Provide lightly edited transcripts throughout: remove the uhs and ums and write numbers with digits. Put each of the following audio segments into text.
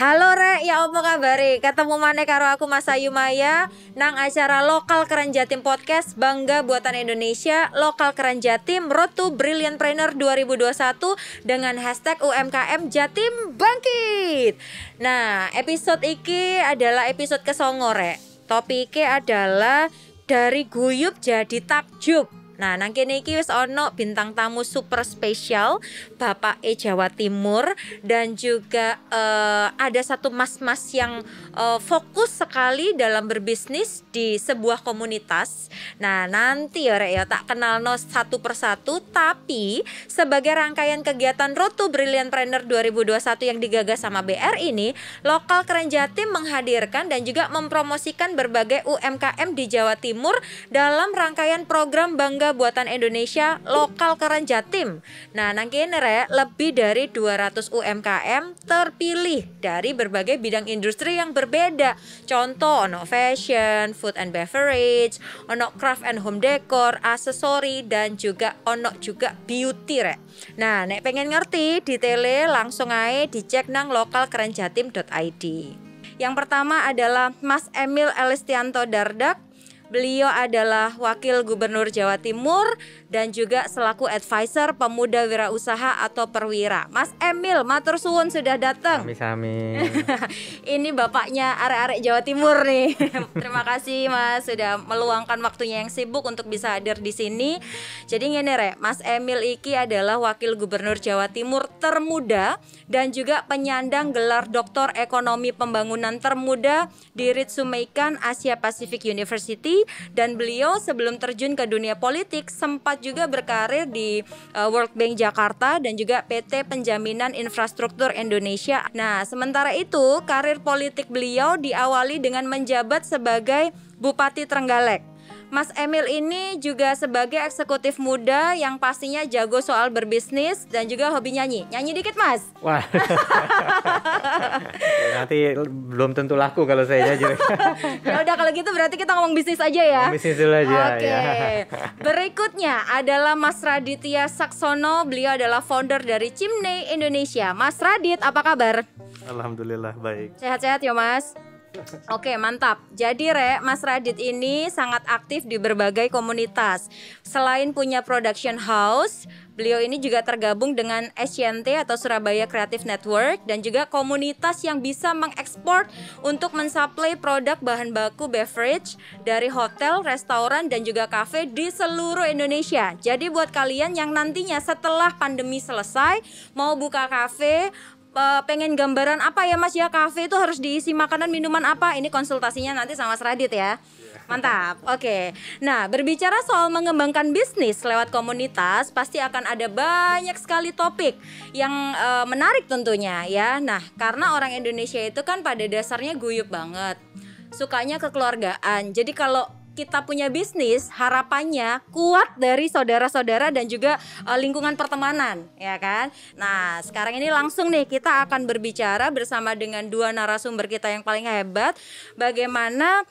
Halo Rek, ya apa kabare? Ketemu maneh karo aku Mas Ayu Maya nang acara Lokal Keren Jatim Podcast Bangga Buatan Indonesia Lokal Keren Jatim Road to Brilliantpreneur 2021 dengan hashtag UMKM Jatim Bangkit. Nah, episode iki adalah episode kesongo Rek. Topiknya adalah dari guyub jadi takjub. Nah, nang kene iki wis ono bintang tamu super spesial Bapak Jawa Timur dan juga ada satu mas-mas yang fokus sekali dalam berbisnis di sebuah komunitas. Nah, nanti ya Rek ya tak kenalno satu persatu, tapi sebagai rangkaian kegiatan Road to Brilliantpreneur 2021 yang digagas sama BR ini, Lokal Keren Jatim menghadirkan dan juga mempromosikan berbagai UMKM di Jawa Timur dalam rangkaian program Bangga Buatan Indonesia Lokal Keren Jatim. Nah, nang kene Rek, lebih dari 200 UMKM terpilih dari berbagai bidang industri yang berbeda. Contoh ono fashion, food and beverage, ono craft and home decor, aksesori dan juga ono juga beauty Rek. Nah, nek pengen ngerti detailnya langsung aja dicek nang lokalkerenjatim.id. Yang pertama adalah Mas Emil Elistianto Dardak. Beliau adalah Wakil Gubernur Jawa Timur dan juga selaku advisor pemuda wirausaha atau perwira. Mas Emil, matur suwun sudah datang. Sami-sami. Ini bapaknya arek-arek Jawa Timur nih. Terima kasih Mas sudah meluangkan waktunya yang sibuk untuk bisa hadir di sini. Jadi ngene Rek, Mas Emil iki adalah Wakil Gubernur Jawa Timur termuda dan juga penyandang gelar Doktor Ekonomi Pembangunan termuda di Ritsumeikan Asia Pacific University. Dan beliau sebelum terjun ke dunia politik sempat juga berkarir di World Bank Jakarta dan juga PT Penjaminan Infrastruktur Indonesia. Nah, sementara itu karir politik beliau diawali dengan menjabat sebagai Bupati Trenggalek. Mas Emil ini juga sebagai eksekutif muda yang pastinya jago soal berbisnis dan juga hobi nyanyi. Nyanyi dikit Mas. Wah. Nanti belum tentu laku kalau saya nyanyi. Ya udah kalau gitu berarti kita ngomong bisnis aja ya. Bisnis dulu aja. Oke. Ya. Berikutnya adalah Mas Raditya Saksono. Beliau adalah founder dari Chimney Indonesia. Mas Radit, apa kabar? Alhamdulillah baik. Sehat-sehat ya Mas? Oke, mantap. Jadi Rek, Mas Radit ini sangat aktif di berbagai komunitas. Selain punya production house, beliau ini juga tergabung dengan SCNT atau Surabaya Creative Network dan juga komunitas yang bisa mengekspor untuk mensuplai produk bahan baku beverage dari hotel, restoran dan juga kafe di seluruh Indonesia. Jadi buat kalian yang nantinya setelah pandemi selesai mau buka kafe, pengen gambaran apa ya Mas ya, kafe itu harus diisi makanan minuman apa, ini konsultasinya nanti sama Mas Radit ya. Mantap. Oke. Nah, berbicara soal mengembangkan bisnis lewat komunitas pasti akan ada banyak sekali topik yang menarik tentunya ya. Nah, karena orang Indonesia itu kan pada dasarnya guyup banget, sukanya kekeluargaan. Jadi kalau kita punya bisnis, harapannya kuat dari saudara-saudara dan juga lingkungan pertemanan, ya kan? Nah, sekarang ini langsung nih kita akan berbicara bersama dengan dua narasumber kita yang paling hebat, bagaimana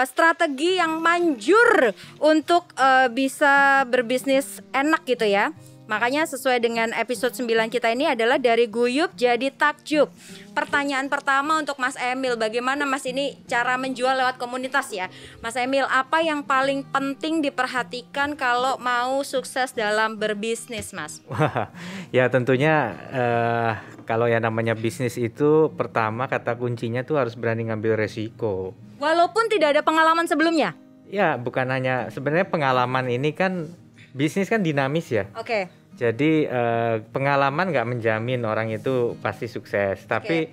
strategi yang manjur untuk bisa berbisnis enak gitu ya. Makanya sesuai dengan episode 9 kita ini adalah dari guyub jadi takjub. Pertanyaan pertama untuk Mas Emil, bagaimana Mas ini cara menjual lewat komunitas ya? Mas Emil, apa yang paling penting diperhatikan kalau mau sukses dalam berbisnis Mas? Wah, ya tentunya kalau yang namanya bisnis itu pertama kata kuncinya tuh harus berani ngambil resiko. Walaupun tidak ada pengalaman sebelumnya? Ya, bukan hanya sebenarnya pengalaman ini kan, bisnis kan dinamis ya. Oke. Jadi pengalaman nggak menjamin orang itu pasti sukses. Tapi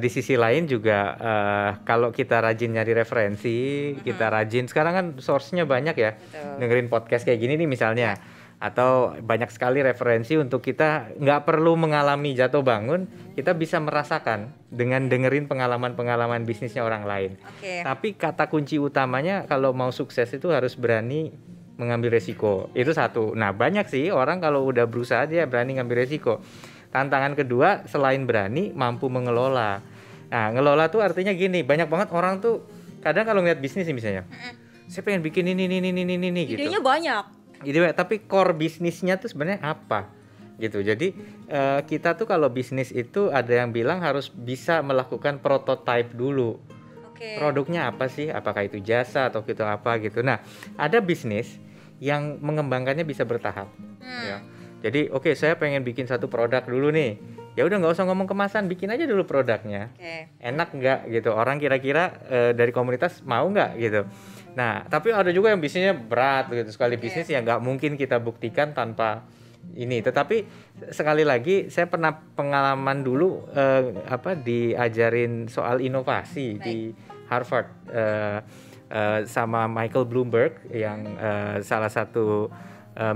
di sisi lain juga kalau kita rajin nyari referensi, kita rajin, sekarang kan source-nya banyak ya. Betul. Dengerin podcast kayak gini nih misalnya. Atau banyak sekali referensi untuk kita nggak perlu mengalami jatuh bangun, kita bisa merasakan dengan dengerin pengalaman-pengalaman bisnisnya orang lain. Tapi kata kunci utamanya kalau mau sukses itu harus berani mengambil resiko. Itu satu. Nah, banyak sih orang kalau udah berusaha dia berani ngambil resiko. Tantangan kedua selain berani, mampu mengelola. Nah, ngelola tuh artinya gini, banyak banget orang tuh kadang kalau ngeliat bisnis nih misalnya, saya pengen bikin ini gitu. Idenya banyak. Tapi core bisnisnya tuh sebenarnya apa? gitu. Jadi kita tuh kalau bisnis itu ada yang bilang harus bisa melakukan prototype dulu. Produknya apa sih? Apakah itu jasa atau gitu apa gitu. Nah, ada bisnis yang mengembangkannya bisa bertahap. Ya. Jadi saya pengen bikin satu produk dulu nih. Ya udah nggak usah ngomong kemasan, bikin aja dulu produknya. Enak nggak gitu? Orang kira-kira dari komunitas mau nggak gitu? Nah, tapi ada juga yang bisnisnya berat gitu. Sekali bisnis yang nggak mungkin kita buktikan tanpa ini. Tetapi sekali lagi saya pernah pengalaman dulu diajarin soal inovasi di Harvard sama Michael Bloomberg yang salah satu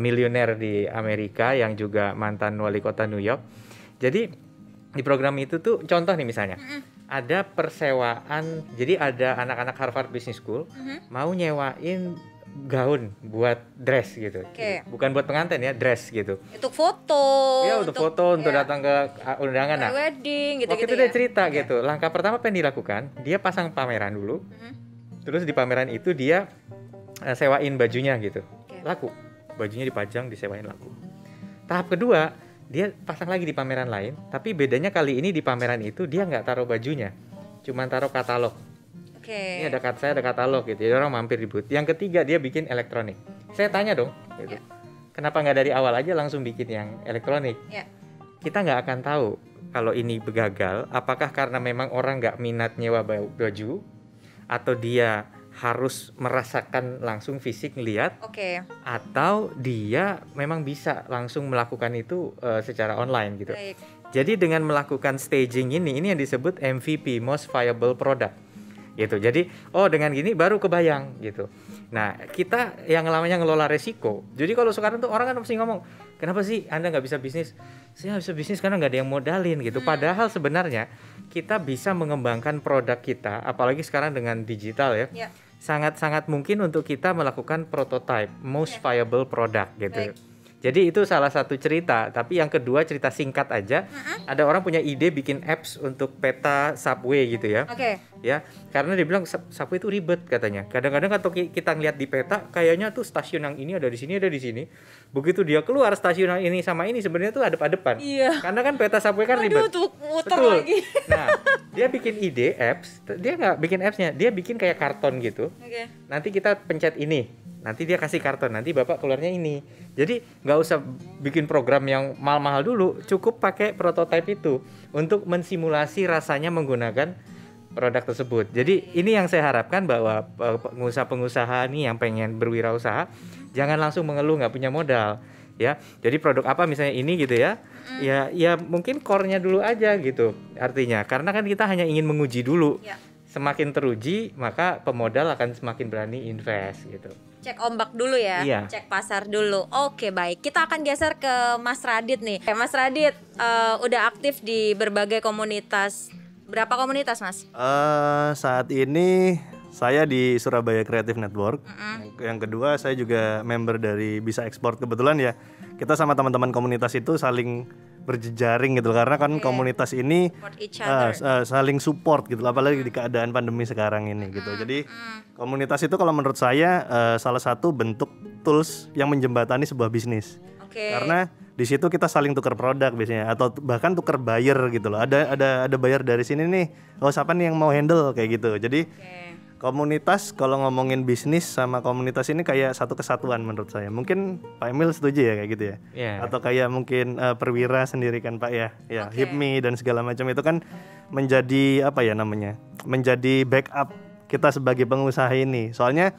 miliuner di Amerika yang juga mantan wali kota New York. Jadi di program itu tuh contoh nih misalnya ada persewaan, jadi ada anak-anak Harvard Business School mau nyewain gaun buat dress gitu. Bukan buat pengantin ya, dress gitu. Untuk foto. Ya, untuk foto, untuk datang ke undangan. Nah, wedding gitu-gitu. Waktu itu dia cerita gitu. Langkah pertama apa yang dilakukan? Dia pasang pameran dulu. Terus di pameran itu dia sewain bajunya gitu. Laku. Bajunya dipajang, disewain laku. Tahap kedua, dia pasang lagi di pameran lain, tapi bedanya kali ini di pameran itu dia nggak taruh bajunya, cuman taruh katalog. Ini ada katalog gitu, jadi orang mampir di booth. Yang ketiga dia bikin elektronik. Saya tanya dong, gitu. Kenapa nggak dari awal aja langsung bikin yang elektronik? Kita nggak akan tahu kalau ini gagal, apakah karena memang orang nggak minat nyewa baju, atau dia harus merasakan langsung fisik ngelihat, atau dia memang bisa langsung melakukan itu secara online gitu. Jadi dengan melakukan staging ini yang disebut MVP, Most Viable Product gitu. Jadi dengan gini baru kebayang gitu. Nah, kita yang namanya ngelola resiko. Jadi kalau sekarang tuh orang kan mesti ngomong, kenapa sih Anda nggak bisa bisnis? Saya nggak bisa bisnis karena nggak ada yang modalin gitu. Padahal sebenarnya kita bisa mengembangkan produk kita, apalagi sekarang dengan digital ya. Sangat-sangat mungkin untuk kita melakukan prototype, most viable product gitu. Jadi itu salah satu cerita. Tapi yang kedua cerita singkat aja. Ada orang punya ide bikin apps untuk peta subway gitu ya. Ya, karena dia bilang subway itu ribet katanya. Kadang-kadang kalau kita ngeliat di peta, kayaknya tuh stasiun yang ini ada di sini, ada di sini. Begitu dia keluar stasiun yang ini sama ini sebenarnya tuh adep-adepan. Karena kan peta subway kan ribet. Betul. Lagi. Nah, dia bikin ide apps. Dia nggak bikin appsnya, dia bikin kayak karton gitu. Nanti kita pencet ini. Nanti dia kasih karton, nanti bapak keluarnya ini. Jadi nggak usah bikin program yang mahal-mahal dulu, cukup pakai prototype itu untuk mensimulasi rasanya menggunakan produk tersebut. Jadi ini yang saya harapkan bahwa pengusaha-pengusaha nih yang pengen berwirausaha jangan langsung mengeluh nggak punya modal ya. Jadi produk apa misalnya ini gitu ya. Ya mungkin core-nya dulu aja gitu. Artinya karena kan kita hanya ingin menguji dulu. Semakin teruji maka pemodal akan semakin berani invest gitu. Cek ombak dulu ya, cek pasar dulu. Oke, baik. Kita akan geser ke Mas Radit nih. Mas Radit udah aktif di berbagai komunitas. Berapa komunitas, Mas? Saat ini saya di Surabaya Creative Network. Yang kedua saya juga member dari Bisa Ekspor. Kebetulan ya kita sama teman-teman komunitas itu saling berjejaring gitu karena kan komunitas ini saling support gitu apalagi di keadaan pandemi sekarang ini gitu. Jadi komunitas itu kalau menurut saya salah satu bentuk tools yang menjembatani sebuah bisnis. Karena di situ kita saling tukar produk biasanya atau bahkan tukar buyer gitu loh. Ada buyer dari sini nih. Siapa nih yang mau handle kayak gitu. Jadi komunitas kalau ngomongin bisnis sama komunitas ini kayak satu kesatuan menurut saya. Mungkin Pak Emil setuju ya kayak gitu ya. Atau kayak mungkin Perwira sendiri kan Pak ya. HIPMI dan segala macam itu kan menjadi apa ya namanya? Menjadi backup kita sebagai pengusaha ini. Soalnya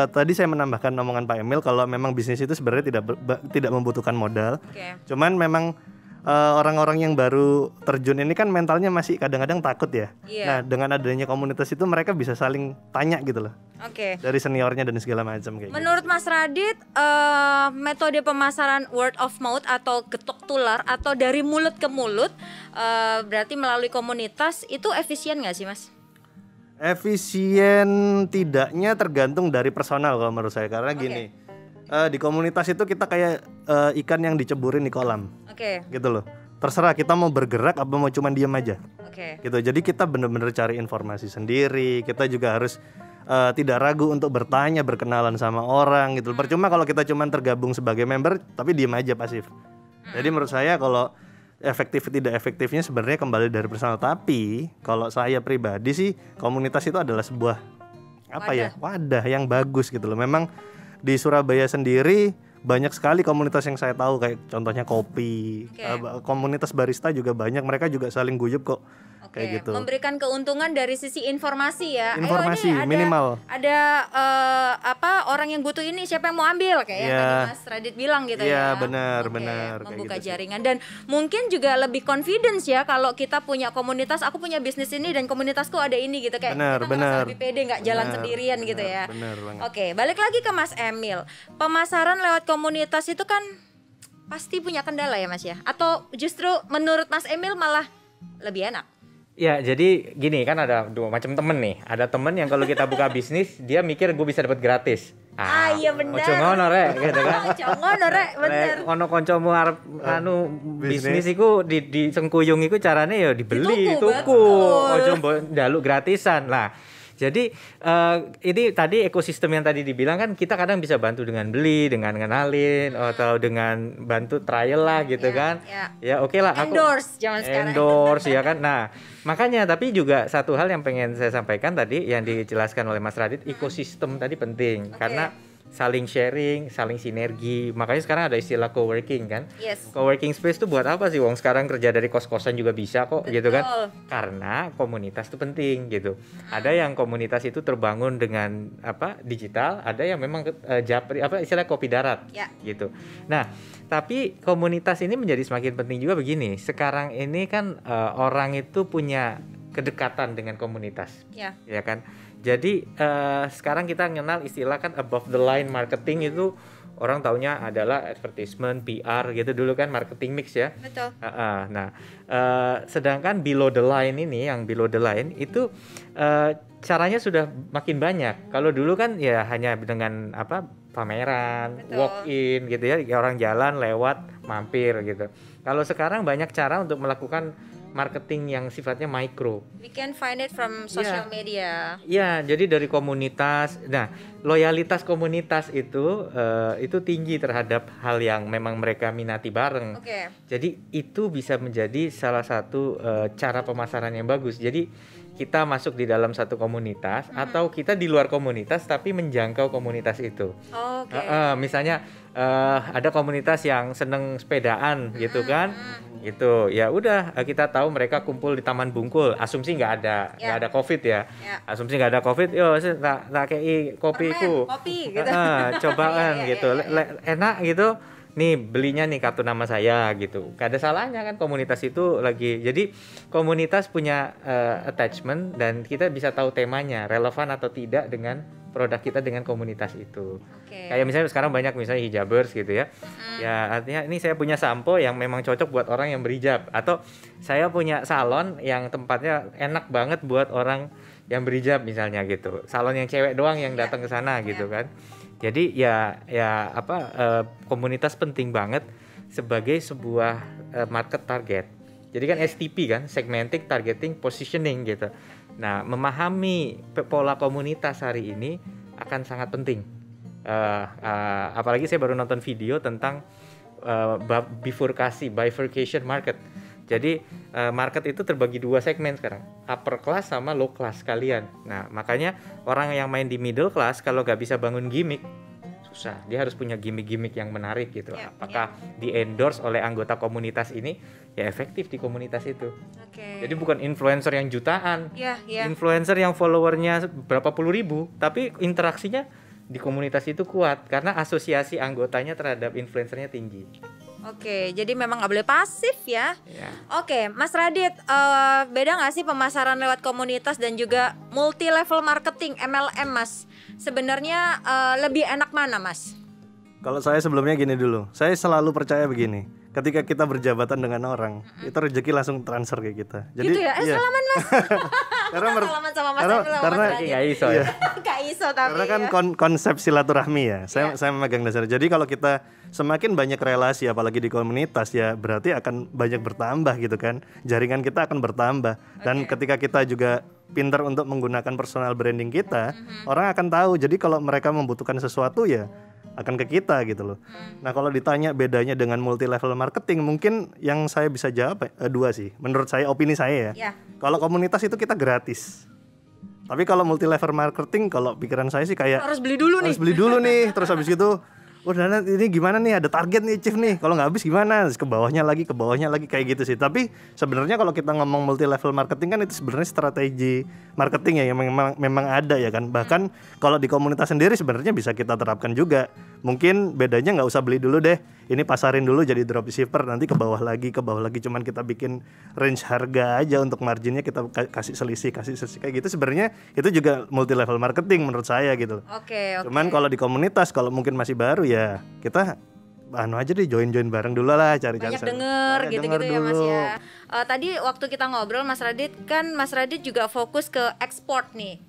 tadi saya menambahkan omongan Pak Emil kalau memang bisnis itu sebenarnya tidak membutuhkan modal. Cuman memang orang-orang yang baru terjun ini kan mentalnya masih kadang-kadang takut ya. Nah, dengan adanya komunitas itu mereka bisa saling tanya gitu loh. Dari seniornya dan segala macam kayak Menurut gitu. Mas Radit, metode pemasaran word of mouth atau getok tular atau dari mulut ke mulut, berarti melalui komunitas itu efisien nggak sih, Mas? Efisien tidaknya tergantung dari personal kalau menurut saya karena gini. Di komunitas itu kita kayak ikan yang diceburin di kolam, gitu loh. Terserah kita mau bergerak apa mau cuma diam aja, gitu. Jadi kita bener-bener cari informasi sendiri. Kita juga harus tidak ragu untuk bertanya, berkenalan sama orang, gitu. Percuma kalau kita cuma tergabung sebagai member tapi diam aja pasif, Jadi menurut saya kalau efektif tidak efektifnya sebenarnya kembali dari personal. Tapi kalau saya pribadi sih, komunitas itu adalah sebuah wadah yang bagus gitu loh. Memang di Surabaya sendiri banyak sekali komunitas yang saya tahu, kayak contohnya kopi, komunitas barista juga banyak, mereka juga saling guyup kok. Kayak gitu. Memberikan keuntungan dari sisi informasi ya. Informasi Ayo, ini minimal. Ada orang yang butuh ini, siapa yang mau ambil kayak yang tadi Mas Radit bilang gitu ya. Iya, benar. Membuka gitu jaringan dan mungkin juga lebih confidence ya kalau kita punya komunitas, aku punya bisnis ini dan komunitasku ada ini gitu, kayak kita merasa lebih pede, nggak jalan sendirian gitu ya. Benar banget. Oke, balik lagi ke Mas Emil. Pemasaran lewat komunitas itu kan pasti punya kendala ya Mas ya? Atau justru menurut Mas Emil malah lebih enak? Ya, jadi gini kan, ada dua macam temen nih. Ada temen yang kalau kita buka bisnis, dia mikir gue bisa dapat gratis. Iya benar. Ojo ngono rek, gitu kan. Ojo ngono rek, bener. Ono kancamu arep bisnis iku di sengkuyung iku carane ya dibeli, tuku. Ojo mbok njaluk gratisan. Lah, jadi ini tadi ekosistem yang tadi dibilang kan, kita kadang bisa bantu dengan beli, dengan ngenalin, atau dengan bantu trial lah gitu kan. Ya oke lah, aku endorse zaman sekarang. Endorse ya kan. Nah, makanya tapi juga satu hal yang pengen saya sampaikan tadi yang dijelaskan oleh Mas Radit, ekosistem tadi penting karena saling sharing, saling sinergi. Makanya sekarang ada istilah co-working kan. Co-working space itu buat apa sih? Wong sekarang kerja dari kos-kosan juga bisa kok. Betul. Gitu kan. Karena komunitas itu penting gitu. Ada yang komunitas itu terbangun dengan digital, ada yang memang istilah kopi darat gitu. Nah, tapi komunitas ini menjadi semakin penting juga begini. Sekarang ini kan orang itu punya kedekatan dengan komunitas. Ya kan? Jadi sekarang kita kenal istilah kan above the line marketing, itu orang taunya adalah advertisement, PR gitu dulu kan, marketing mix ya. Betul. Nah, sedangkan below the line ini, yang below the line itu caranya sudah makin banyak. Kalau dulu kan ya hanya dengan pameran, walk in gitu ya, orang jalan lewat mampir gitu. Kalau sekarang banyak cara untuk melakukan marketing yang sifatnya micro. We can find it from social media. Iya, jadi dari komunitas. Nah, loyalitas komunitas itu tinggi terhadap hal yang memang mereka minati bareng. Jadi itu bisa menjadi salah satu cara pemasaran yang bagus. Jadi kita masuk di dalam satu komunitas atau kita di luar komunitas tapi menjangkau komunitas itu. Misalnya ada komunitas yang seneng sepedaan gitu kan. Gitu ya, udah kita tahu mereka kumpul di Taman Bungkul, asumsi nggak ada COVID ya. Asumsi nggak ada COVID, yo tak kei kopiku, kopi gitu. Cobaan gitu, enak gitu. Nih belinya nih kartu nama saya gitu. Gak ada salahnya kan, komunitas itu lagi. Jadi komunitas punya attachment dan kita bisa tahu temanya relevan atau tidak dengan produk kita dengan komunitas itu. Kayak misalnya sekarang banyak misalnya hijabers gitu ya. Ya artinya ini saya punya sampo yang memang cocok buat orang yang berhijab, atau saya punya salon yang tempatnya enak banget buat orang yang berhijab misalnya gitu. Salon yang cewek doang yang datang ke sana gitu kan. Jadi komunitas penting banget sebagai sebuah market target. Jadi kan STP kan, segmenting, targeting, positioning gitu. Nah, memahami pola komunitas hari ini akan sangat penting. Apalagi saya baru nonton video tentang bifurcation market. Jadi market itu terbagi dua segmen sekarang, upper class sama low class sekalian. Nah, makanya orang yang main di middle class kalau nggak bisa bangun gimmick, susah. Dia harus punya gimmick-gimmick yang menarik gitu. Apakah di-endorse oleh anggota komunitas ini, ya efektif di komunitas itu. Jadi bukan influencer yang jutaan, influencer yang followernya berapa puluh ribu, tapi interaksinya di komunitas itu kuat karena asosiasi anggotanya terhadap influencernya tinggi. Jadi memang nggak boleh pasif ya. Mas Radit, beda nggak sih pemasaran lewat komunitas dan juga multi level marketing MLM, Mas? Sebenarnya lebih enak mana, Mas? Kalau saya sebelumnya gini dulu, saya selalu percaya begini, ketika kita berjabatan dengan orang, itu rezeki langsung transfer ke kita. Jadi, gitu ya? Salaman, Mas. Salaman sama Mas Emil sama Mas Radit. Nggak iso ya. Nggak iso tapi. Karena kan konsep silaturahmi ya. Saya memegang dasar. Jadi kalau kita semakin banyak relasi, apalagi di komunitas, ya berarti akan banyak bertambah gitu kan. Jaringan kita akan bertambah. Dan ketika kita juga pintar untuk menggunakan personal branding kita, orang akan tahu. Jadi kalau mereka membutuhkan sesuatu ya akan ke kita gitu loh. Nah kalau ditanya bedanya dengan multi level marketing, mungkin yang saya bisa jawab dua sih. Menurut saya, opini saya ya. Kalau komunitas itu kita gratis. Tapi kalau multi level marketing, kalau pikiran saya sih kayak Harus beli dulu nih. Terus habis gitu, udah ini gimana nih, ada target nih Chief nih, kalau nggak habis gimana, terus ke bawahnya lagi kayak gitu sih. Tapi sebenarnya kalau kita ngomong multi level marketing kan itu sebenarnya strategi marketing ya yang memang ada ya kan. Bahkan kalau di komunitas sendiri sebenarnya bisa kita terapkan juga. Mungkin bedanya nggak usah beli dulu deh, ini pasarin dulu jadi dropshipper, nanti ke bawah lagi, cuman kita bikin range harga aja untuk marginnya, kita kasih selisih kayak gitu. Sebenarnya itu juga multi level marketing menurut saya gitu. Oke. Cuman kalau di komunitas, kalau mungkin masih baru ya kita aja deh, join bareng dulu lah, cari banyak denger gitu-gitu ya Mas ya. Tadi waktu kita ngobrol Mas Radit juga fokus ke ekspor nih.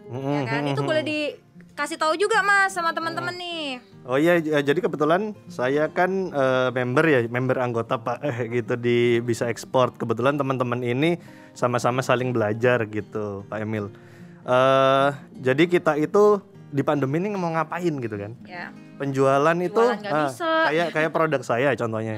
Ya kan? Itu boleh dikasih tahu juga Mas sama teman-teman nih. Oh iya, jadi kebetulan saya kan member anggota Pak gitu di Bisa Ekspor. Kebetulan teman-teman ini sama-sama saling belajar gitu Pak Emil. Jadi kita itu di pandemi ini mau ngapain gitu kan? Ya. Penjualan itu kayak produk saya contohnya.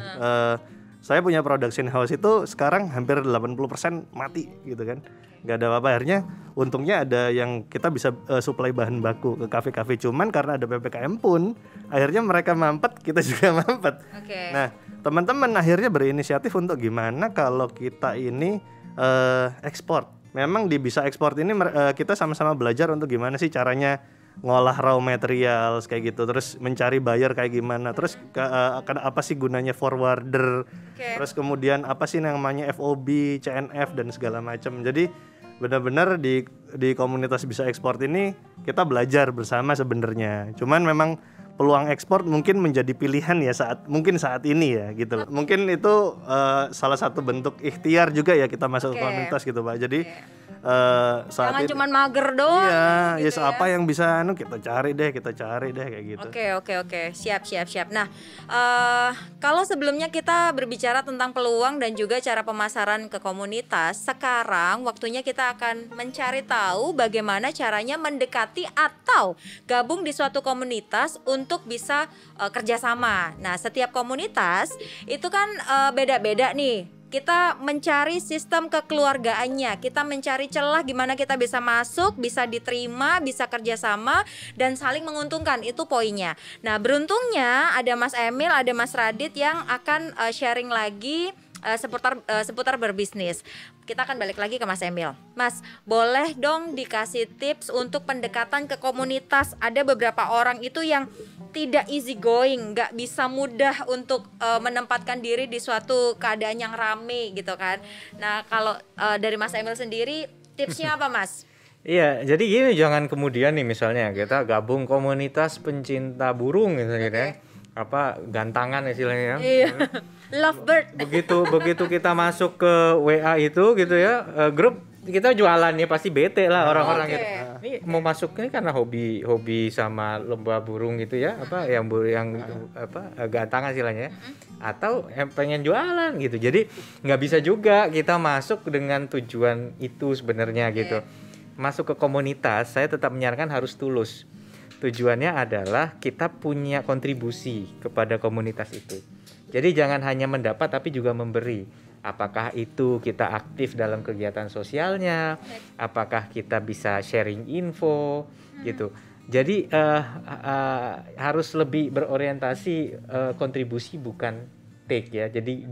Saya punya production house itu sekarang hampir 80% mati gitu kan. Gak ada apa-apa, akhirnya untungnya ada yang kita bisa supply bahan baku ke kafe-kafe, cuman karena ada PPKM pun akhirnya mereka mampet, kita juga mampet. Nah teman-teman akhirnya berinisiatif untuk gimana kalau kita ini ekspor. Memang di Bisa Ekspor ini kita sama-sama belajar untuk gimana sih caranya ngolah raw materials kayak gitu, terus mencari buyer kayak gimana, terus apa sih gunanya forwarder, terus kemudian apa sih namanya FOB, CNF dan segala macam. Jadi benar-benar di komunitas Bisa Ekspor ini kita belajar bersama sebenarnya. Cuman memang peluang ekspor mungkin menjadi pilihan ya saat ini ya gitu loh. Mungkin itu salah satu bentuk ikhtiar juga ya kita masuk ke komunitas gitu Pak. Jadi saat jangan cuma mager doang. Iya, gitu ya. Apa yang bisa kita cari deh kayak gitu. Oke. Siap. Nah, kalau sebelumnya kita berbicara tentang peluang dan juga cara pemasaran ke komunitas, sekarang waktunya kita akan mencari tahu bagaimana caranya mendekati atau gabung di suatu komunitas untuk bisa kerjasama. Nah, setiap komunitas itu kan beda-beda nih. Kita mencari sistem kekeluargaannya, kita mencari celah gimana kita bisa masuk, bisa diterima, bisa kerjasama dan saling menguntungkan, itu poinnya. Nah beruntungnya ada Mas Emil, ada Mas Radit yang akan sharing lagi seputar berbisnis. Kita akan balik lagi ke Mas Emil. Mas, boleh dong dikasih tips untuk pendekatan ke komunitas. Ada beberapa orang itu yang tidak easy going, nggak bisa mudah untuk menempatkan diri di suatu keadaan yang rame gitu kan. Nah kalau dari Mas Emil sendiri tipsnya apa Mas? Iya, jadi gini, jangan kemudian nih misalnya kita gabung komunitas pencinta burung gitu ya. Apa gantangan istilahnya ya. Iya. Lovebird. Begitu kita masuk ke WA itu gitu ya, grup kita jualan ya pasti bete lah orang-orang gitu. Ini mau masuk ini karena hobi sama lomba burung gitu ya, apa yang gantangan istilahnya ya. Atau pengen jualan gitu. Jadi nggak bisa juga kita masuk dengan tujuan itu sebenarnya gitu. Masuk ke komunitas, saya tetap menyarankan harus tulus. Tujuannya adalah kita punya kontribusi kepada komunitas itu. Jadi jangan hanya mendapat tapi juga memberi. Apakah itu kita aktif dalam kegiatan sosialnya, apakah kita bisa sharing info gitu. Jadi harus lebih berorientasi kontribusi bukan take ya. Jadi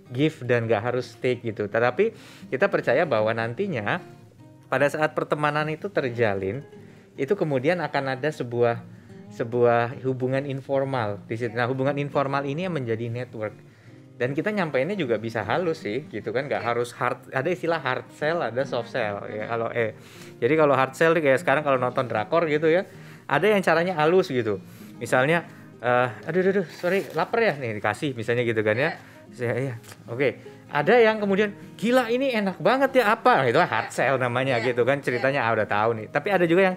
give dan nggak harus take gitu. Tetapi kita percaya bahwa nantinya pada saat pertemanan itu terjalin, itu kemudian akan ada sebuah hubungan informal di situ. Nah, hubungan informal ini yang menjadi network. Dan kita nyampeinnya juga bisa halus sih, gitu kan, nggak harus hard. Ada istilah hard sell, ada soft sell. Ya, jadi kalau hard sell kayak sekarang kalau nonton drakor gitu ya, ada yang caranya halus gitu. Misalnya, aduh, sorry, lapar ya, nih dikasih misalnya gitu kan ya. Iya, oke. Ada yang kemudian gila ini enak banget ya apa, itu hard sell namanya gitu kan, ceritanya udah tahu nih. Tapi ada juga yang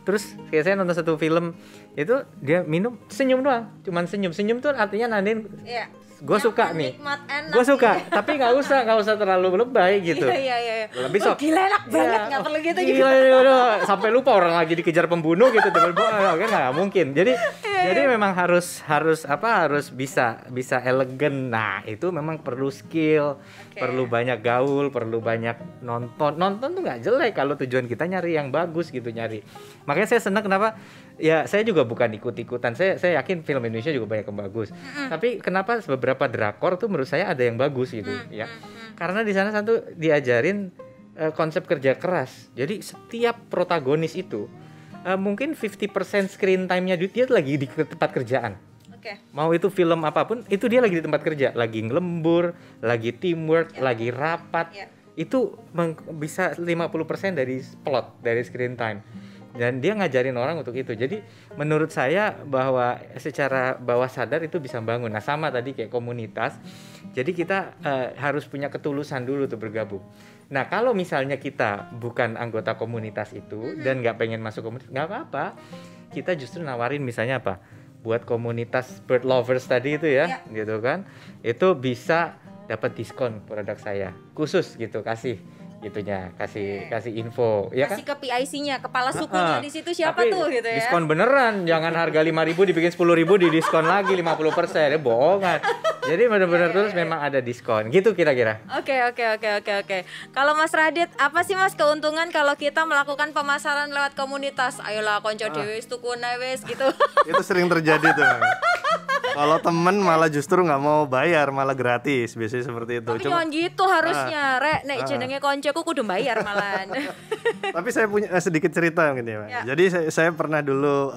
terus kayak saya nonton satu film itu dia minum senyum doang, cuman senyum tuh artinya nandain gue suka nih, gue suka, tapi nggak usah terlalu lebay gitu. Lebih sok gila enak banget, nggak perlu gitu gila, sampai lupa orang lagi dikejar pembunuh gitu, nggak mungkin. Jadi Jadi memang harus bisa elegan. Nah, itu memang perlu skill, perlu banyak gaul, perlu banyak nonton. Nonton tuh nggak jelek kalau tujuan kita nyari yang bagus gitu, nyari. Makanya saya senang kenapa ya, saya juga bukan ikut-ikutan. Saya yakin film Indonesia juga banyak yang bagus. Tapi kenapa beberapa drakor tuh menurut saya ada yang bagus gitu ya. Karena di sana satu diajarin konsep kerja keras. Jadi setiap protagonis itu mungkin 50% screen time-nya dia lagi di tempat kerjaan. Mau itu film apapun, itu dia lagi di tempat kerja, lagi ngelembur, lagi teamwork, lagi rapat. Itu bisa 50% dari plot, dari screen time. Dan dia ngajarin orang untuk itu. Jadi menurut saya bahwa secara bawah sadar itu bisa bangun. Nah, sama tadi kayak komunitas. Jadi kita harus punya ketulusan dulu tuh bergabung. Nah, kalau misalnya kita bukan anggota komunitas itu dan nggak pengen masuk komunitas, nggak apa-apa. Kita justru nawarin misalnya apa? Buat komunitas bird lovers tadi itu ya, gitu kan? Itu bisa dapat diskon produk saya khusus gitu, kasih info ya kasih kan? ke PIC-nya, kepala sukunya di situ siapa tapi tuh gitu ya. Diskon beneran, jangan harga 5.000 dibikin 10.000 di diskon lagi 50%. Bohongan. Jadi benar-benar terus memang ada diskon. Gitu kira-kira. Oke. Kalau Mas Radit, apa sih Mas keuntungan kalau kita melakukan pemasaran lewat komunitas? Ayolah konco dhewe tukune wis gitu. Itu sering terjadi tuh. Kalau temen malah justru nggak mau bayar, malah gratis, biasanya seperti itu. Tapi jangan gitu harusnya, Rek. Nek jenenge koncoku kudu bayar malahan. Tapi saya punya sedikit cerita mungkin ya, Pak. Jadi saya pernah dulu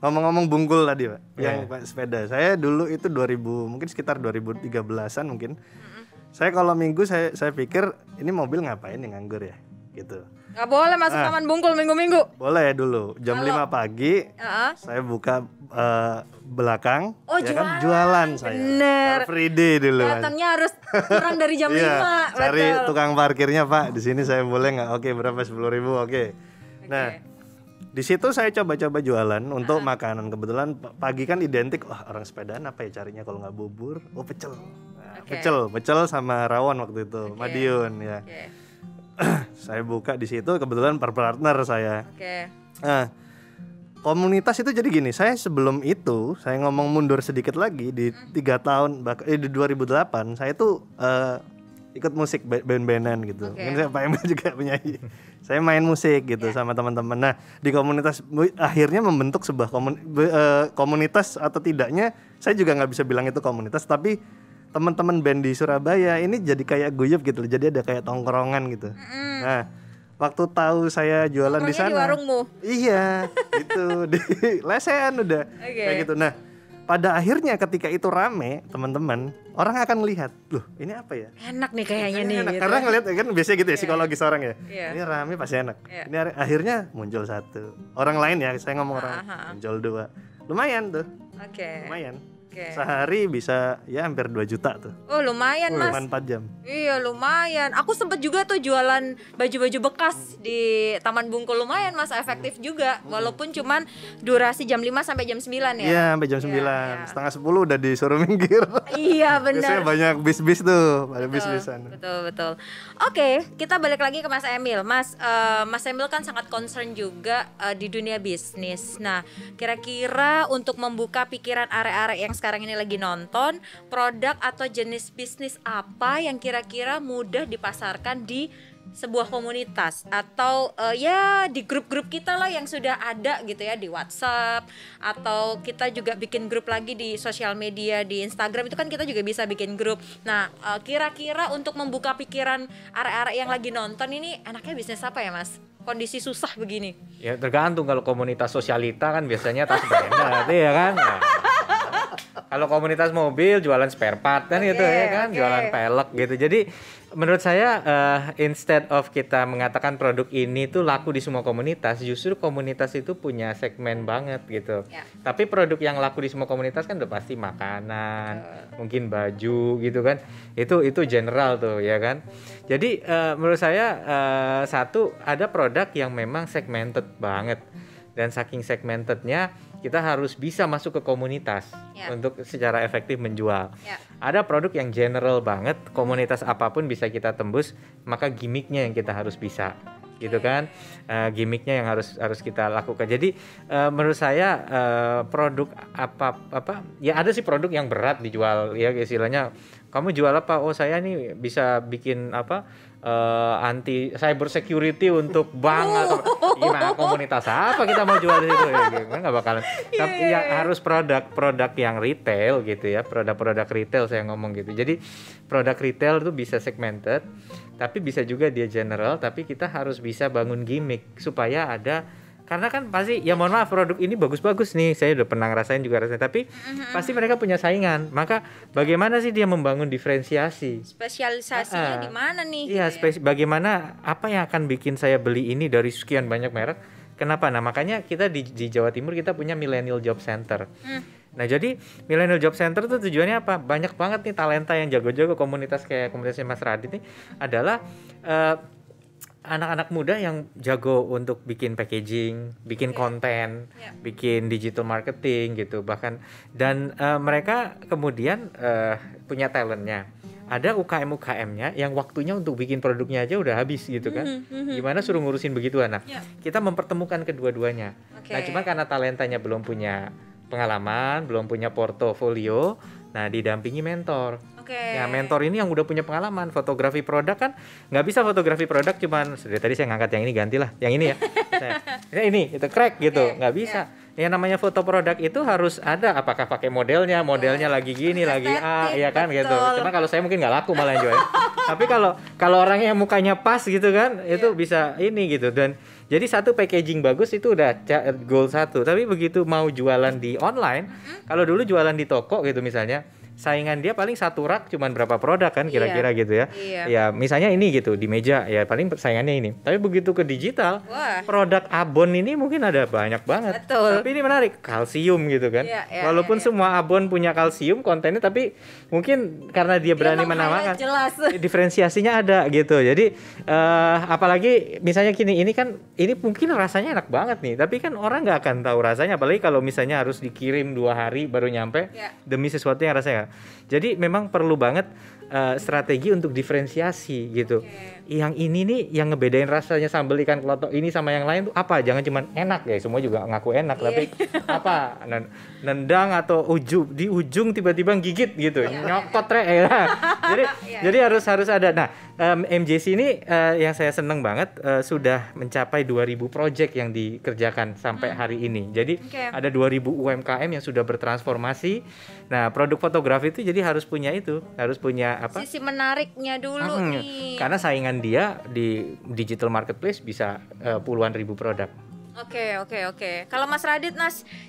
ngomong-ngomong Bungkul tadi, Pak, yang sepeda. Saya dulu itu mungkin sekitar 2013-an mungkin. Saya kalau minggu saya pikir ini mobil ngapain yang nganggur ya, gitu. Gak boleh masuk Taman Bungkul minggu-minggu. Boleh dulu, jam 5 pagi saya buka belakang, ya kan, jualan saya. Bener. Car Free Day dulu. Datangnya harus kurang dari jam 5. Cari tukang parkirnya, Pak. Di sini saya boleh nggak? Oke, berapa? 10.000. Oke. Nah, di situ saya coba-coba jualan untuk makanan. Kebetulan pagi kan identik, wah orang sepedaan apa ya carinya kalau nggak bubur? Oh, pecel. Nah, pecel sama rawon waktu itu, Madiun ya. Saya buka di situ, kebetulan partner saya. Nah, komunitas itu jadi gini, saya sebelum itu, saya ngomong mundur sedikit lagi di 3 tahun, di 2008, saya tuh ikut musik band-bandan gitu. Mungkin saya Pak Emil juga penyanyi. Saya main musik gitu sama teman-teman. Nah, di komunitas akhirnya membentuk sebuah komunitas atau tidaknya, saya juga nggak bisa bilang itu komunitas, tapi teman-teman band di Surabaya ini jadi kayak guyup gitu. Jadi ada kayak tongkrongan gitu. Nah, waktu tahu saya jualan di sana. Di warungmu. Iya, gitu. Di lesehan udah. Kayak gitu. Nah, pada akhirnya ketika itu rame, teman-teman, orang akan melihat, loh, ini apa ya? Enak nih kayaknya nih. Enak. Gitu. Karena ngelihat kan biasanya gitu ya, psikologis orang ya. Ini rame pasti enak. Ini akhirnya muncul satu. Orang lain ya, saya ngomong orang, muncul 2. Lumayan tuh. Lumayan. Sehari bisa ya hampir 2 juta tuh. Oh lumayan Mas. Cuma 4 jam. Iya lumayan. Aku sempet juga tuh jualan baju-baju bekas di Taman Bungkul, lumayan Mas, efektif juga. Walaupun cuman durasi jam 5 sampai jam 9 ya. Iya sampai jam 9. Setengah 10 udah disuruh minggir. Iya benar. Biasanya banyak bis-bis tuh, ada bis-bisan. Betul. Oke, kita balik lagi ke Mas Emil. Mas Emil kan sangat concern juga di dunia bisnis. Nah, kira-kira untuk membuka pikiran arek-arek yang sekarang ini lagi nonton, produk atau jenis bisnis apa yang kira-kira mudah dipasarkan di sebuah komunitas atau ya di grup-grup kita lah yang sudah ada gitu ya, di WhatsApp, atau kita juga bikin grup lagi di sosial media, di Instagram itu kan kita juga bisa bikin grup. Nah, kira-kira untuk membuka pikiran arek-arek yang lagi nonton ini enaknya bisnis apa ya Mas? Kondisi susah begini. Ya tergantung, kalau komunitas sosialita kan biasanya tas branded ya kan. Nah, kalau komunitas mobil jualan spare part kan gitu ya kan, jualan pelek gitu. Jadi menurut saya instead of kita mengatakan produk ini tuh laku di semua komunitas, justru komunitas itu punya segmen banget gitu. Tapi produk yang laku di semua komunitas kan udah pasti makanan, mungkin baju gitu kan. Itu general tuh ya kan. Jadi menurut saya satu, ada produk yang memang segmented banget. Dan saking segmentednya kita harus bisa masuk ke komunitas untuk secara efektif menjual. Ada produk yang general banget, komunitas apapun bisa kita tembus, maka gimmicknya yang kita harus bisa. gitu kan. Gimmicknya yang harus kita lakukan. Jadi menurut saya produk apa ya, ada sih produk yang berat dijual ya, istilahnya kamu jual apa? Oh saya nih bisa bikin apa, anti cyber security untuk bank atau gimana, komunitas apa kita mau jual di situ ya, gitu. Nggak bakalan. Tapi ya harus produk yang retail gitu ya, produk retail saya ngomong gitu. Jadi produk retail itu bisa segmented, tapi bisa juga dia general, tapi kita harus bisa bangun gimmick supaya ada. Karena kan pasti, ya mohon maaf, produk ini bagus-bagus nih, saya udah pernah ngerasain juga rasanya, tapi pasti mereka punya saingan. Maka bagaimana sih dia membangun diferensiasi? Spesialisasinya di mana nih? Iya, bagaimana, apa yang akan bikin saya beli ini dari sekian banyak merek? Kenapa? Nah makanya kita di Jawa Timur kita punya Millennial Job Center. Nah jadi Millennial Job Center tuh tujuannya apa? Banyak banget nih talenta yang jago-jago, komunitas kayak komunitasnya Mas Radit nih adalah anak-anak muda yang jago untuk bikin packaging, bikin konten, bikin digital marketing gitu bahkan, dan mereka kemudian punya talentnya. Ada UKM-UKM-nya yang waktunya untuk bikin produknya aja udah habis gitu kan. Gimana suruh ngurusin begituan? Nah, kita mempertemukan kedua-duanya. Nah, cuma karena talentanya belum punya pengalaman, belum punya portofolio, nah didampingi mentor. Ya mentor ini yang udah punya pengalaman fotografi produk kan, nggak bisa fotografi produk cuman tadi saya ngangkat yang ini, gantilah yang ini ya. Ini itu crack gitu, nggak bisa. Yang namanya foto produk itu harus ada, apakah pakai modelnya lagi gini, lagi A, ya kan gitu. Cuma kalau saya mungkin nggak laku malah yang jual. Tapi kalau orangnya mukanya pas gitu kan, itu bisa ini gitu. Dan jadi satu packaging bagus itu udah goal satu. Tapi begitu mau jualan di online, kalau dulu jualan di toko gitu misalnya, saingan dia paling satu rak cuman berapa produk kan kira-kira gitu ya. Ya misalnya ini gitu di meja ya paling saingannya ini. Tapi begitu ke digital, produk abon ini mungkin ada banyak banget. Tapi ini menarik, kalsium gitu kan. Walaupun semua abon punya kalsium kontennya, tapi mungkin karena dia berani menamakan, diferensiasinya ada gitu. Jadi apalagi misalnya gini, ini mungkin rasanya enak banget nih, tapi kan orang nggak akan tahu rasanya, apalagi kalau misalnya harus dikirim 2 hari baru nyampe demi sesuatu yang rasanya. Jadi memang perlu banget strategi untuk diferensiasi gitu. Yang ini nih yang ngebedain rasanya sambal ikan kelotok ini sama yang lain tuh apa? Jangan cuman enak ya, semua juga ngaku enak, tapi apa? Nendang atau di ujung tiba-tiba gigit gitu, nyokot ya. Jadi harus ada. Nah, MJC ini yang saya seneng banget sudah mencapai 2000 project yang dikerjakan sampai hari ini. Jadi ada 2000 UMKM yang sudah bertransformasi. Nah, produk fotografi itu jadi harus punya apa? Sisi menariknya dulu nih. Karena saingan dia di digital marketplace bisa puluhan ribu produk. Oke. Kalau Mas Radit,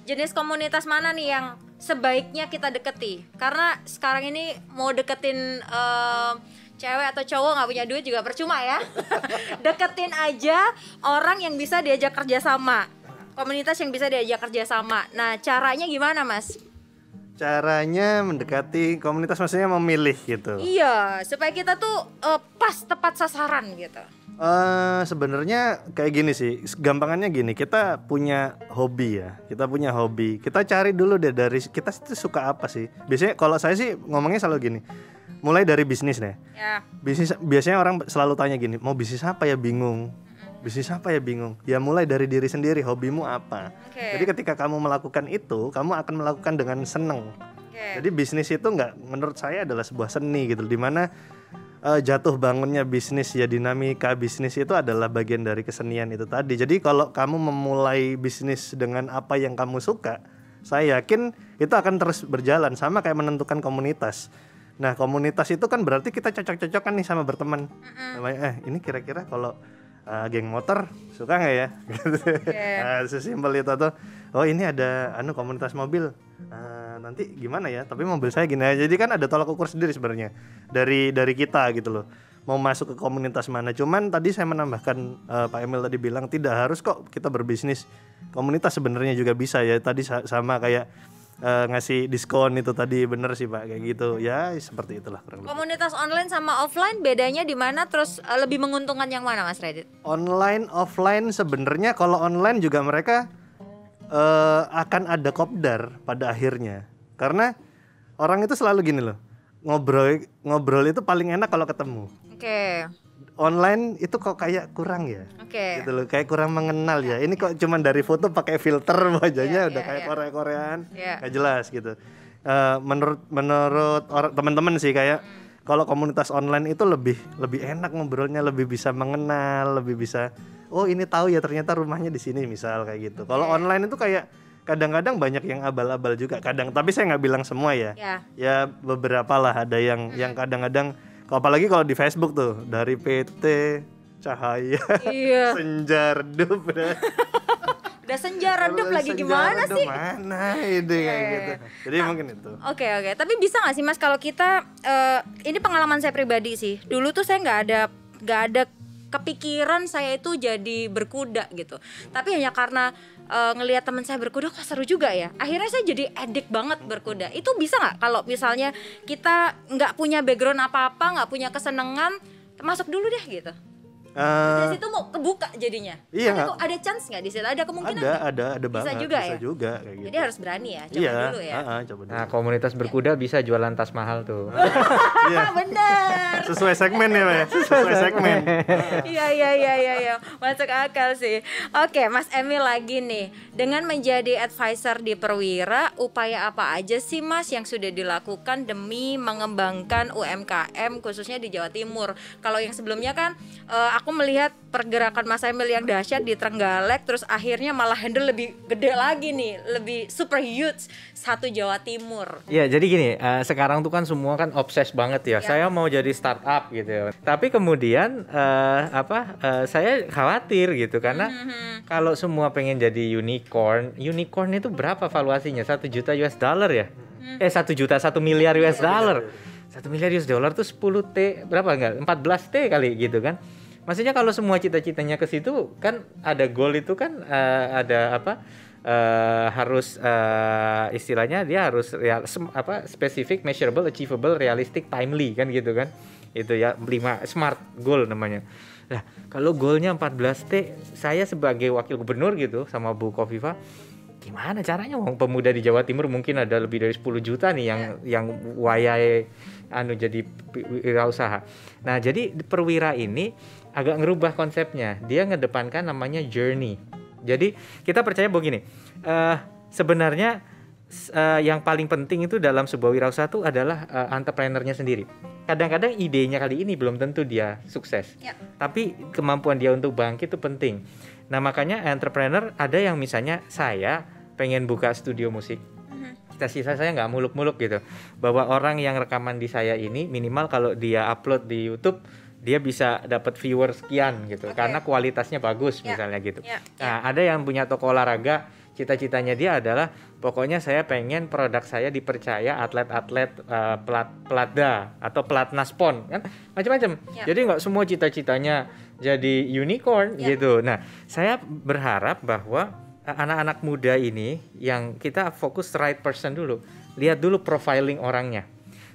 jenis komunitas mana nih yang sebaiknya kita deketi? Karena sekarang ini mau deketin cewek atau cowok nggak punya duit juga percuma ya. Deketin aja orang yang bisa diajak kerjasama, komunitas yang bisa diajak kerjasama. Nah caranya gimana Mas? Caranya mendekati komunitas maksudnya memilih gitu. Iya, supaya kita tuh tepat sasaran gitu. Sebenarnya kayak gini sih, gampangannya gini, kita punya hobi ya, kita cari dulu deh dari kita itu suka apa sih. Biasanya kalau saya sih ngomongnya selalu gini, mulai dari bisnis deh. Bisnis biasanya orang selalu tanya gini, mau bisnis apa ya, bingung. Ya mulai dari diri sendiri, hobimu apa. Jadi ketika kamu melakukan itu, kamu akan melakukan dengan seneng. Jadi bisnis itu menurut saya adalah sebuah seni gitu, dimana jatuh bangunnya bisnis ya, dinamika bisnis itu adalah bagian dari kesenian itu tadi. Jadi kalau kamu memulai bisnis dengan apa yang kamu suka, saya yakin itu akan terus berjalan. Sama kayak menentukan komunitas. Nah komunitas itu kan berarti kita cocok-cocokan nih sama berteman. Ini kira-kira kalau geng motor suka nggak ya? Sesimpel itu. Atau ini ada komunitas mobil, nanti gimana ya? Tapi mobil saya gini aja. Jadi kan ada tolak ukur sendiri sebenarnya dari kita gitu loh. Mau masuk ke komunitas mana? Cuman tadi saya menambahkan, Pak Emil tadi bilang tidak harus kok kita berbisnis. Komunitas sebenarnya juga bisa ya. Tadi sama kayak ngasih diskon itu tadi, bener sih Pak, kayak gitu ya, seperti itulah kurang lebih. Komunitas online sama offline bedanya di mana, terus lebih menguntungkan yang mana Mas Radit? Online offline sebenarnya kalau online juga mereka akan ada kopdar pada akhirnya, karena orang itu selalu gini loh, ngobrol itu paling enak kalau ketemu. online itu kok kayak kurang ya. Oke. Gitu loh, kayak kurang mengenal ya. Ini kok cuman dari foto pakai filter wajahnya udah kayak Korea-Koreaan. Nggak jelas gitu. Menurut teman-teman sih kayak kalau komunitas online itu lebih enak ngobrolnya, lebih bisa mengenal, lebih bisa ini tahu ya ternyata rumahnya di sini misal kayak gitu. Kalau online itu kayak kadang-kadang banyak yang abal-abal juga tapi saya nggak bilang semua ya. Ya beberapa lah ada yang kadang-kadang apalagi kalau di Facebook tuh dari PT Cahaya Senja Redup udah senja redup lagi gimana sih? Mana itu kayak gitu. Jadi mungkin itu. Oke. Tapi bisa nggak sih Mas kalau kita ini pengalaman saya pribadi sih. Dulu tuh saya nggak ada kepikiran saya itu jadi berkuda gitu. Tapi hanya karena ngelihat teman saya berkuda kok seru juga ya. Akhirnya saya jadi edik banget berkuda. Itu bisa nggak kalau misalnya kita nggak punya background apa-apa, nggak punya kesenangan, masuk dulu deh gitu. Di situ mau kebuka jadinya. Iya. Ada chance nggak di situ? Ada kemungkinan? Ada banget. Bisa juga kayak gitu. Jadi harus berani ya. Coba dulu ya. Coba dulu. Nah, komunitas berkuda bisa jualan tas mahal tuh. Iya. Bener. Sesuai segmen ya, Pak. Sesuai segmen. Iya. Masuk akal sih. Oke, Mas Emil lagi nih. Dengan menjadi advisor di Perwira, upaya apa aja sih Mas yang sudah dilakukan demi mengembangkan UMKM khususnya di Jawa Timur? Kalau yang sebelumnya kan aku melihat pergerakan Mas Emil yang dahsyat di Trenggalek, terus akhirnya malah handle lebih gede lagi nih, lebih super huge satu Jawa Timur. Iya, jadi gini, sekarang tuh kan semua kan obses banget ya. Saya mau jadi startup gitu. Tapi kemudian saya khawatir gitu karena kalau semua pengen jadi unicorn itu berapa valuasinya? 1 juta US dollar ya? 1 miliar US dollar. 1 miliar US dollar tuh 10T, berapa enggak? 14T kali gitu kan. Maksudnya kalau semua cita-citanya ke situ kan ada goal itu kan harus istilahnya dia harus specific, measurable, achievable, realistic, timely kan gitu kan. Itu ya 5 smart goal namanya. Nah, kalau goalnya 14T, saya sebagai wakil gubernur gitu sama Bu Kofifa, gimana caranya pemuda di Jawa Timur mungkin ada lebih dari 10 juta nih yang wayai jadi wirausaha. Nah, jadi Perwira ini agak ngerubah konsepnya. Dia ngedepankan namanya journey. Jadi kita percaya begini, sebenarnya yang paling penting itu dalam sebuah wirausaha itu adalah entrepreneurnya sendiri. Kadang-kadang idenya kali ini belum tentu dia sukses, tapi kemampuan dia untuk bangkit itu penting. Nah, makanya entrepreneur ada yang misalnya saya pengen buka studio musik. Cita-cita saya nggak muluk-muluk gitu, bahwa orang yang rekaman di saya ini minimal kalau dia upload di YouTube dia bisa dapat viewer sekian gitu, karena kualitasnya bagus misalnya gitu. Nah, ada yang punya toko olahraga, cita-citanya dia adalah pokoknya saya pengen produk saya dipercaya atlet-atlet pelatda atau pelatnas PON kan, macam-macam. Jadi nggak semua cita-citanya jadi unicorn gitu. Nah, saya berharap bahwa anak-anak muda ini yang kita fokus right person dulu, lihat dulu profiling orangnya.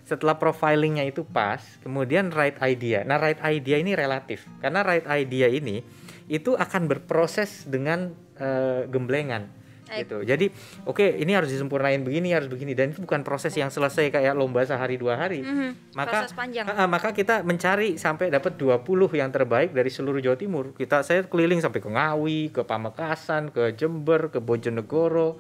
Setelah profilingnya itu pas, kemudian right idea. Nah, right idea ini relatif, karena right idea ini itu akan berproses dengan gemblengan. Gitu. Jadi ini harus disempurnain begini, harus begini, dan itu bukan proses yang selesai kayak lomba sehari 2 hari. Maka kita mencari sampai dapat 20 yang terbaik dari seluruh Jawa Timur. Saya keliling sampai ke Ngawi, ke Pamekasan, ke Jember, ke Bojonegoro,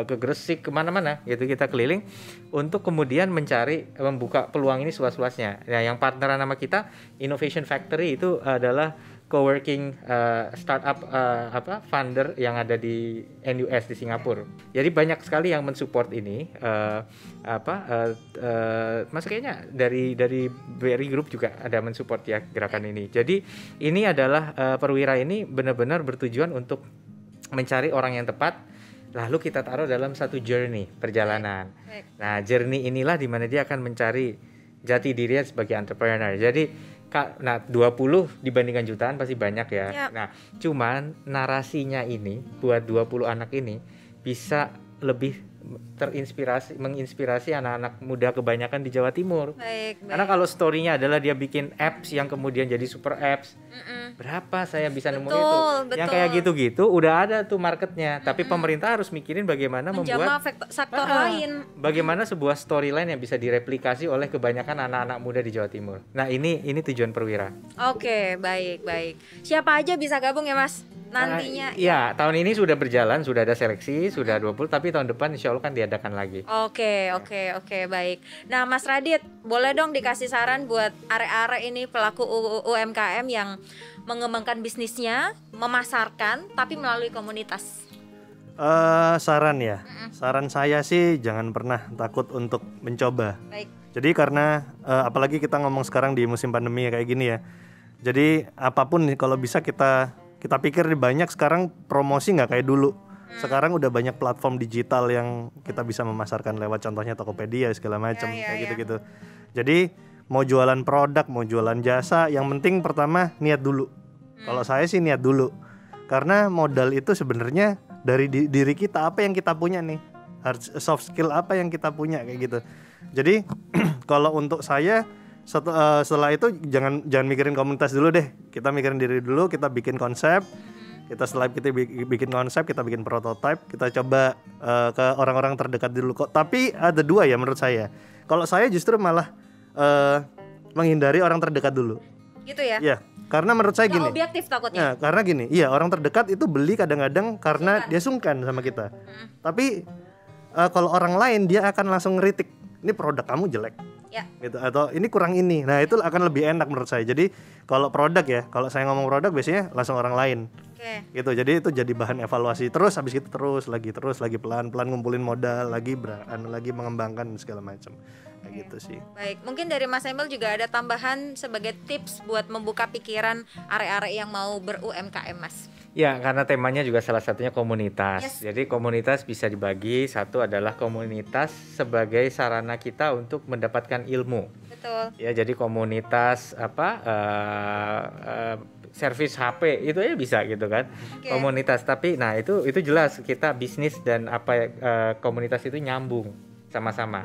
ke Gresik, kemana-mana gitu kita keliling untuk kemudian membuka peluang ini seluas-luasnya. Nah, yang partneran sama kita Innovation Factory itu adalah co-working startup funder yang ada di NUS di Singapura. Jadi banyak sekali yang mensupport ini. Mas kayaknya dari BRI Group juga ada mensupport ya gerakan ini. Jadi ini adalah Perwira ini benar-benar bertujuan untuk mencari orang yang tepat, lalu kita taruh dalam satu journey perjalanan. Nah, journey inilah di mana dia akan mencari jati dirinya sebagai entrepreneur. Jadi 20 dibandingkan jutaan pasti banyak ya. Nah, cuman narasinya ini buat 20 anak ini bisa lebih menginspirasi anak-anak muda kebanyakan di Jawa Timur. Baik. Karena kalau story-nya adalah dia bikin apps yang kemudian jadi super apps, berapa saya bisa nemu itu? Betul. Yang kayak gitu-gitu udah ada tuh marketnya. Tapi pemerintah harus mikirin bagaimana menjamah membuat sektor lain. bagaimana sebuah storyline yang bisa direplikasi oleh kebanyakan anak-anak muda di Jawa Timur. Nah ini tujuan Perwira. Oke, baik. Siapa aja bisa gabung ya Mas? Nantinya. Ya, tahun ini sudah berjalan, sudah ada seleksi, sudah 20, tapi tahun depan insya Allah kan diadakan lagi. Oke, baik. Nah, Mas Radit, boleh dong dikasih saran buat arek-arek ini pelaku UMKM yang mengembangkan bisnisnya, memasarkan, tapi melalui komunitas. Saran ya, saran saya sih jangan pernah takut untuk mencoba. Baik. Jadi karena apalagi kita ngomong sekarang di musim pandemi kayak gini ya. Jadi apapun nih kalau bisa kita pikir banyak sekarang promosi nggak kayak dulu. Sekarang udah banyak platform digital yang kita bisa memasarkan lewat contohnya Tokopedia segala macam kayak gitu-gitu. Jadi mau jualan produk, mau jualan jasa, yang penting pertama niat dulu. Kalau saya sih niat dulu. Karena modal itu sebenarnya dari diri kita, apa yang kita punya nih. Soft skill apa yang kita punya kayak gitu. Jadi kalau untuk saya setelah itu jangan mikirin komunitas dulu deh. Kita mikirin diri dulu, kita bikin konsep. Setelah kita bikin konsep, kita bikin prototype, kita coba ke orang-orang terdekat dulu kok. Tapi ada dua ya menurut saya. Kalau saya justru malah menghindari orang terdekat dulu. Gitu ya? Iya, karena menurut saya gini. Objektif takutnya. Nah, karena gini, iya orang terdekat itu beli kadang-kadang karena dia sungkan sama kita. Tapi kalau orang lain dia akan langsung ngeritik, ini produk kamu jelek. Ya. Gitu, atau ini kurang ini. Nah, itu akan lebih enak menurut saya. Jadi kalau produk ya, kalau saya ngomong produk biasanya langsung orang lain. Gitu. Jadi itu jadi bahan evaluasi. Terus habis itu terus lagi pelan-pelan ngumpulin modal, lagi mengembangkan segala macam. Kayak gitu sih. Baik, mungkin dari Mas Emil juga ada tambahan sebagai tips buat membuka pikiran arek-arek yang mau ber-UMKM, Mas. Ya, karena temanya juga salah satunya komunitas. Yes. Jadi komunitas bisa dibagi, satu adalah komunitas sebagai sarana kita untuk mendapatkan ilmu. Betul. Ya, jadi komunitas servis HP itu aja bisa gitu kan. Okay. Komunitas, tapi nah itu jelas kita bisnis dan komunitas itu nyambung sama-sama.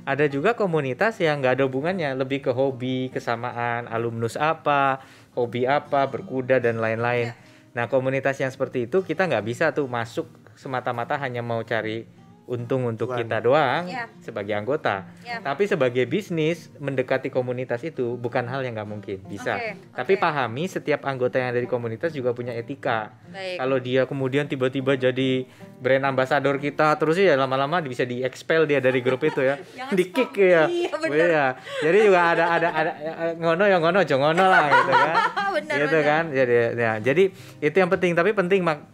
Ada juga komunitas yang nggak ada hubungannya, lebih ke hobi, kesamaan, alumnus apa, hobi apa, berkuda dan lain-lain. Yeah. Nah, komunitas yang seperti itu kita nggak bisa tuh masuk semata-mata hanya mau cari untung untuk kita doang sebagai anggota. Tapi sebagai bisnis mendekati komunitas itu bukan hal yang nggak mungkin, bisa. Tapi pahami setiap anggota yang ada di komunitas juga punya etika. Kalau dia kemudian tiba-tiba jadi brand ambassador kita terus ya lama-lama bisa di-expel dia dari grup itu ya. Di-kick ya. Iya. Jadi juga ada ngono yang ngono jongono lah gitu kan. Gitu kan. Jadi itu yang penting,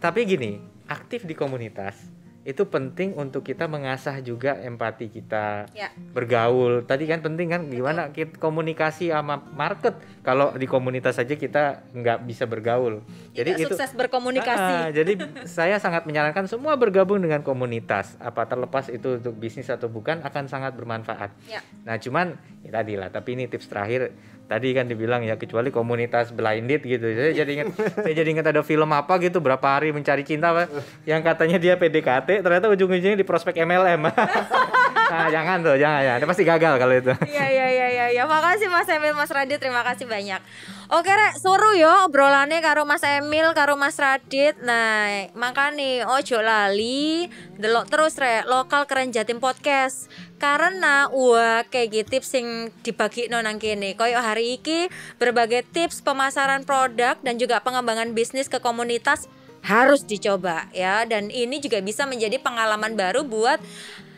tapi gini, aktif di komunitas itu penting untuk kita mengasah juga empati kita, bergaul. Tadi kan penting kan gimana kita komunikasi sama market. Kalau di komunitas saja kita nggak bisa bergaul. Jadi itu sukses berkomunikasi. Jadi saya sangat menyarankan semua bergabung dengan komunitas. Apa terlepas itu untuk bisnis atau bukan akan sangat bermanfaat. Nah cuman ya tadi lah. Tapi ini tips terakhir. Tadi kan dibilang ya kecuali komunitas blinded gitu. Saya jadi ingat ada film apa gitu berapa hari mencari cinta Pak, yang katanya dia PDKT ternyata ujung-ujungnya di prospek MLM. Nah, jangan ya. Dia pasti gagal kalau itu. Iya. Makasih Mas Emil, Mas Radit, terima kasih banyak. Oke Rek, seru yo obrolannya karo Mas Emil, karo Mas Radit. Nah, makanya ojo lali delok terus Rek Lokal Keren Jatim Podcast. Karena kayak gitu tips yang dibagi nang kene. Koyo hari iki berbagai tips pemasaran produk dan juga pengembangan bisnis ke komunitas harus dicoba ya, dan ini juga bisa menjadi pengalaman baru buat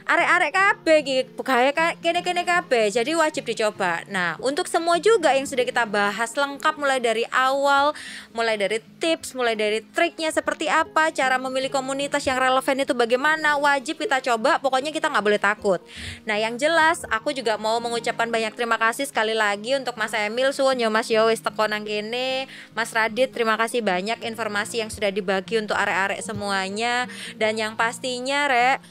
arek-arek kabeh iki, gawe kene-kene kabeh. Jadi wajib dicoba. Nah, untuk semua juga yang sudah kita bahas lengkap mulai dari awal, mulai dari tips, mulai dari triknya seperti apa, cara memilih komunitas yang relevan itu bagaimana, wajib kita coba. Pokoknya kita nggak boleh takut. Nah, yang jelas aku juga mau mengucapkan banyak terima kasih sekali lagi untuk Mas Emil, suwun yo Mas yo wis teko nang kene. Mas Radit, terima kasih banyak informasi yang sudah dibagi untuk arek-arek semuanya. Dan yang pastinya Rek,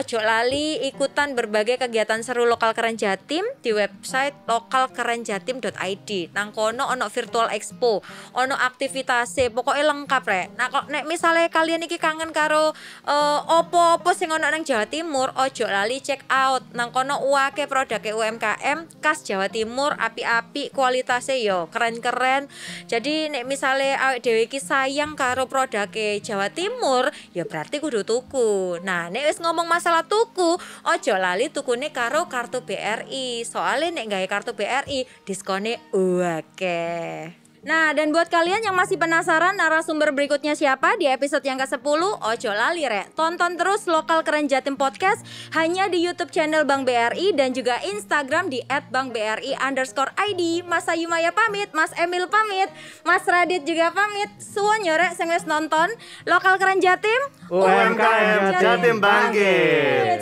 ojo lali ikutan berbagai kegiatan seru lokal keren Jatim di website lokalkerenjatim.id. Nang kono ono virtual expo, ono aktivitasnya, pokoknya lengkap rek. Nah kok nek misalnya kalian iki kangen karo opo-opo sing ono nang Jawa Timur, ojo lali check out. Nang kono uake produknya UMKM khas Jawa Timur, api-api, kualitasnya yo keren-keren. Jadi nek misalnya awake dhewe iki sayang karo produknya Jawa Timur, ya berarti kudu tuku. Nah, nek wis ngomong masalah tuku, ojo lali tukune karo kartu BRI. Soalnya nek gawe kartu BRI, diskone akeh. Nah, dan buat kalian yang masih penasaran narasumber berikutnya siapa di episode yang ke-10, ojo lali rek. Tonton terus Lokal Keren Jatim Podcast hanya di YouTube channel Bank BRI dan juga Instagram di @bankbri_id. Mas Ayu Maya pamit, Mas Emil pamit, Mas Radit juga pamit. Suwon yo rek sing wis nonton Lokal Keren Jatim, UMKM Jatim bangkit.